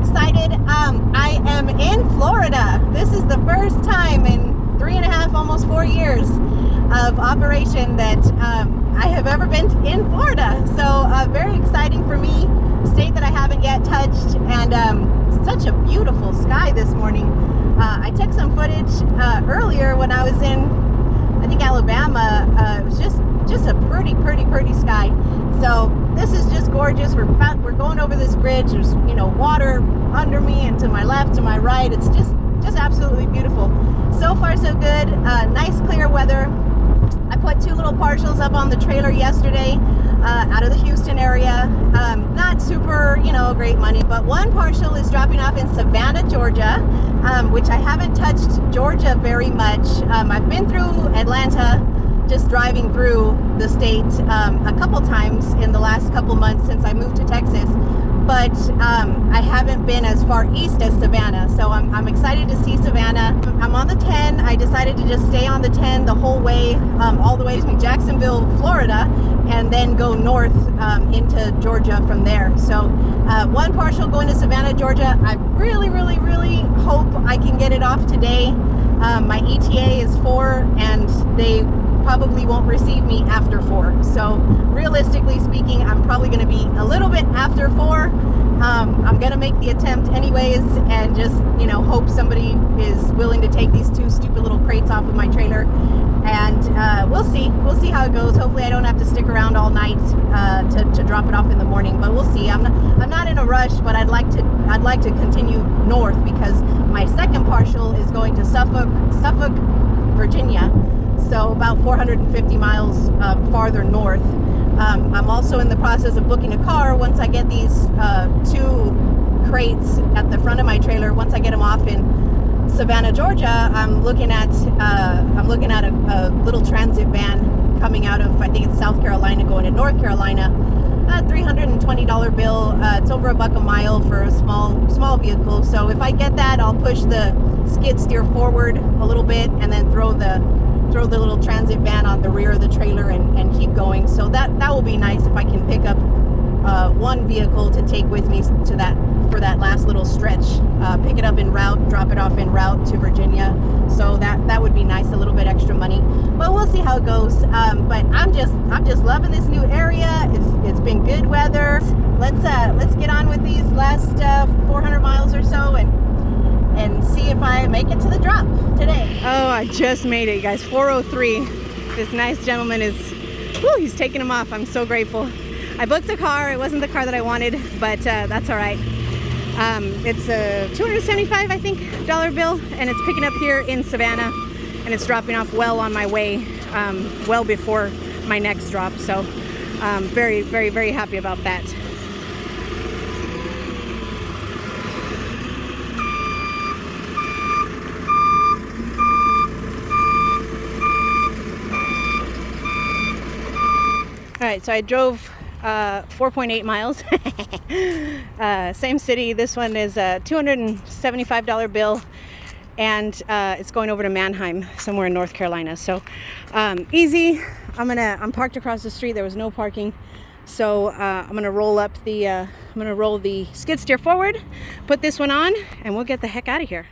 excited. I am in Florida. This is the first time in 3.5, almost 4 years of operation that I have ever been in Florida. So very exciting for me. State that I haven't yet touched, and such a beautiful sky this morning. I took some footage earlier when I was in, I think, Alabama. It was just a pretty sky. So this is just gorgeous. We're going over this bridge. There's, you know, water under me and to my left, to my right. It's just absolutely beautiful. So far so good. Nice clear weather. I put 2 little partials up on the trailer yesterday out of the Houston area. Not super, you know, great money, but one partial is dropping off in Savannah, Georgia, which I haven't touched Georgia very much. I've been through Atlanta, just driving through the state a couple times in the last couple months since I moved to Texas, but I haven't been as far east as Savannah, so I'm excited to see Savannah. I'm on the 10. I decided to just stay on the 10 the whole way, all the way to Jacksonville, Florida, and then go north into Georgia from there. So one partial going to Savannah, Georgia. I really hope I can get it off today. My ETA is 4, and they probably won't receive me after 4. So realistically speaking, I'm probably going to be a little bit after 4. I'm going to make the attempt anyways, and just, you know, hope somebody is willing to take these 2 stupid little crates off of my trailer. And we'll see how it goes. Hopefully I don't have to stick around all night to drop it off in the morning, but we'll see. I'm not in a rush, but I'd like to continue north, because my second partial is going to Suffolk, Virginia. So about 450 miles farther north. I'm also in the process of booking a car once I get these 2 crates at the front of my trailer. Once I get them off in Savannah, Georgia, I'm looking at a little transit van coming out of, I think it's South Carolina, going to North Carolina. A $320 bill. It's over $1 a mile for a small vehicle. So if I get that, I'll push the skid steer forward a little bit, and then throw the little transit van on the rear of the trailer and keep going. So that will be nice if I can pick up one vehicle to take with me for that last little stretch. Pick it up en route, drop it off en route to Virginia. So that would be nice, a little bit extra money. But we'll see how it goes. But I'm just loving this new area. It's been good weather. Let's get on with these last 400 miles or so and see if I make it to the drop today. Oh, I just made it, you guys. 4:03. This nice gentleman he's taking them off. I'm so grateful. I booked a car. It wasn't the car that I wanted, but that's all right. It's a $275, I think, bill, and it's picking up here in Savannah, and it's dropping off well on my way, well before my next drop. So very happy about that. All right, so I drove 4.8 miles. Same city. This one is a $275 bill, and it's going over to Mannheim, somewhere in North Carolina. So easy. I'm parked across the street. There was no parking, so I'm gonna roll the skid steer forward, put this one on, and we'll get the heck out of here.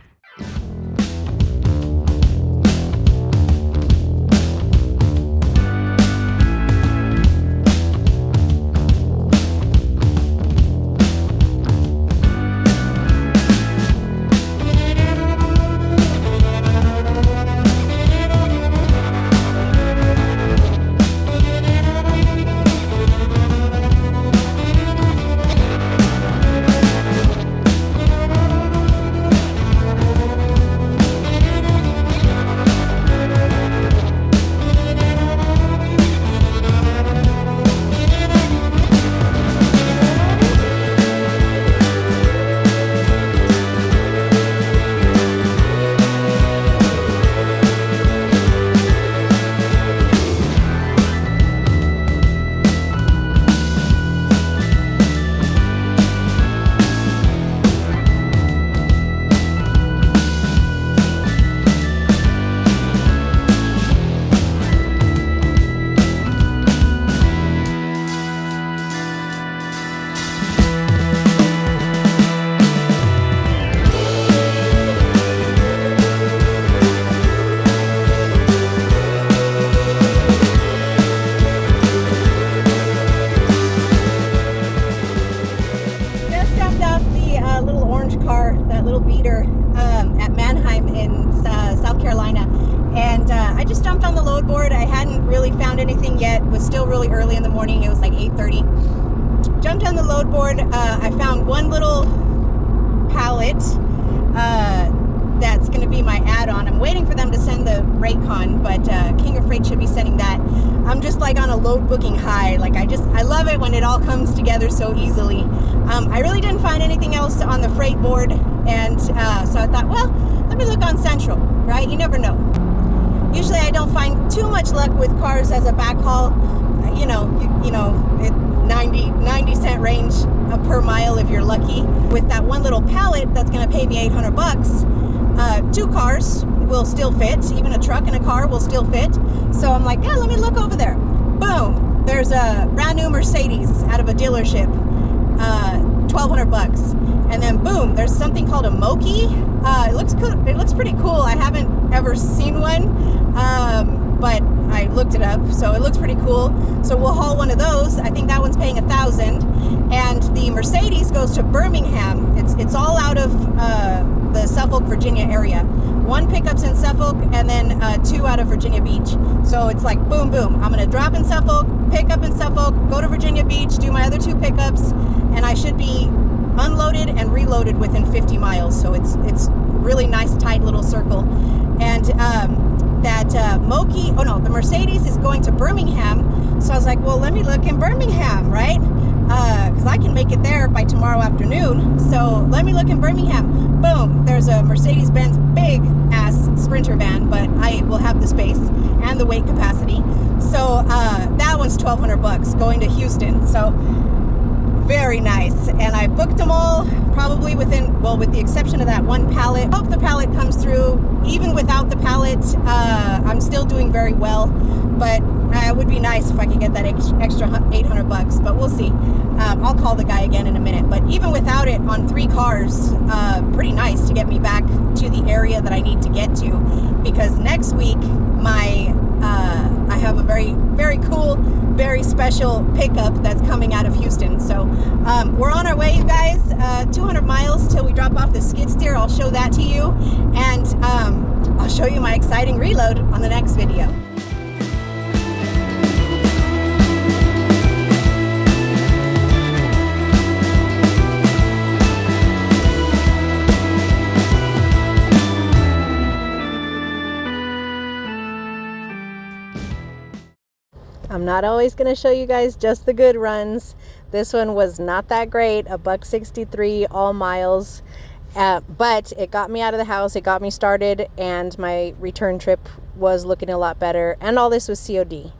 little beater at Manheim in South Carolina. And I just jumped on the load board. I hadn't really found anything yet. It was still really early in the morning. It was like 8:30. Jumped on the load board. I found one little pallet that's going to be my add-on. I'm waiting for them to send the Raycon, but King of Freight should be sending that. I'm just like on a load booking high. Like I love it when it all comes together so easily. I really didn't find anything else on the freight board, and so I thought, well, let me look on Central, right? You never know. Usually I don't find too much luck with cars as a backhaul. You know, 90 cent range per mile if you're lucky. With that one little pallet that's going to pay me $800, 2 cars will still fit. Even a truck and a car will still fit. So I'm like, yeah, let me look over there. Boom, there's a brand new Mercedes out of a dealership, $1,200. And then boom, there's something called a Moki. It looks cool. It looks pretty cool. I haven't ever seen one, but I looked it up, so it looks pretty cool. So we'll haul one of those. I think that one's paying $1,000, and the Mercedes goes to Birmingham. It's all out of the Suffolk, Virginia area. 1 pickup's in Suffolk, and then 2 out of Virginia Beach. So it's like boom, boom. I'm gonna drop in Suffolk, pick up in Suffolk, go to Virginia Beach, do my other 2 pickups, and I should be unloaded and reloaded within 50 miles. So it's really nice, tight little circle. And the Mercedes is going to Birmingham. So I was like, well, let me look in Birmingham, right? Because I can make it there by tomorrow afternoon. So let me look in Birmingham. Boom, there's a Mercedes-Benz big ass Sprinter van, but I will have the space and the weight capacity. So that one's $1,200 going to Houston. So very nice. And I booked them all probably with the exception of that 1 pallet. Hope the pallet comes through. Even without the pallet, I'm still doing very well, but it would be nice if I could get that extra $800, but we'll see. I'll call the guy again in a minute. But even without it, on 3 cars, pretty nice to get me back to the area that I need to get to, because next week I have a very, very cool, very special pickup that's coming out of Houston. So we're on our way, you guys. 200 miles till we drop off the skid steer. I'll show that to you, and I'll show you my exciting reload on the next video. I'm not always going to show you guys just the good runs. This one was not that great, $1.63 all miles, but it got me out of the house, it got me started, and my return trip was looking a lot better, and all this was COD.